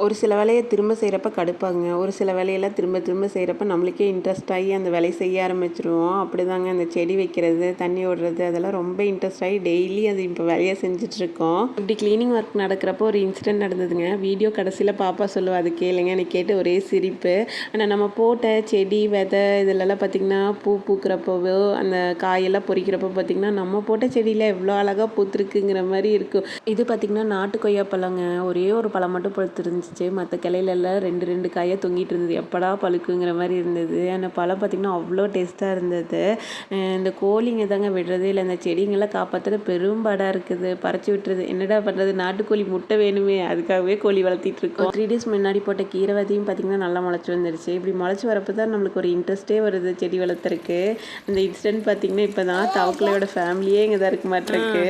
ஒரு சில வேலையை திரும்ப செய்கிறப்ப கடுப்பாங்க. ஒரு சில வேலையெல்லாம் திரும்ப திரும்ப செய்கிறப்ப நம்மளுக்கே இன்ட்ரெஸ்ட் ஆகி அந்த வேலையை செய்ய ஆரம்பிச்சுருவோம். அப்படிதாங்க அந்த செடி வைக்கிறது, தண்ணி விடுறது அதெல்லாம் ரொம்ப இன்ட்ரெஸ்ட் ஆகி டெய்லி அது இப்போ வேலையாக செஞ்சுட்ருக்கோம். இப்படி க்ளீனிங் ஒர்க் நடக்கிறப்போ ஒரு இன்சிடென்ட் நடந்ததுங்க. வீடியோ கடைசியில் பாப்பா சொல்லுவா, அது கேளுங்க. எனக்கு கேட்டு ஒரே சிரிப்பு. ஆனால் நம்ம போட்ட செடி விதை இதிலெல்லாம் பார்த்திங்கன்னா பூ பூக்கிறப்போவோ அந்த காயெல்லாம் பொறிக்கிறப்போ பார்த்திங்கன்னா நம்ம போட்ட செடியில் எவ்வளோ அழகாக பூத்துருக்குங்கிற மாதிரி இருக்கும். இது பார்த்திங்கன்னா நாட்டு கொய்யா பழங்க. ஒரே ஒரு பழம் மட்டும் பழுத்துருந்துச்சு. மற்ற கிளையிலெல்லாம் 2 காயாக தொங்கிட்டு இருந்தது. எப்படா பழுக்குங்கிற மாதிரி இருந்தது. அந்த பழம் பார்த்திங்கன்னா அவ்வளோ டேஸ்ட்டாக இருந்தது. இந்த கோழிங்க தாங்க விடுறதே இல்லை. இந்த செடிங்கெல்லாம் காப்பாற்றுற பெரும்பாடாக இருக்குது. பறிச்சு விட்டுறது. என்னடா பண்ணுறது, நாட்டுக்கோழி முட்டை வேணுமே, அதுக்காகவே கோழி வளர்த்திட்டு இருக்கோம். 3 days முன்னாடி போட்ட கீரை விதையும் பார்த்திங்கன்னா நல்லா முளைச்சி வந்துருச்சு. இப்படி முளைச்சி வரப்போ தான் நம்மளுக்கு ஒரு இன்ட்ரெஸ்ட்டே வருது செடி வளர்த்துறக்கு. அந்த இன்சிடென்ட் பார்த்திங்கன்னா இப்போ தான் தவக்கலையோட ஃபேமிலியே இங்கே தான் இருக்க மாட்டிருக்கு.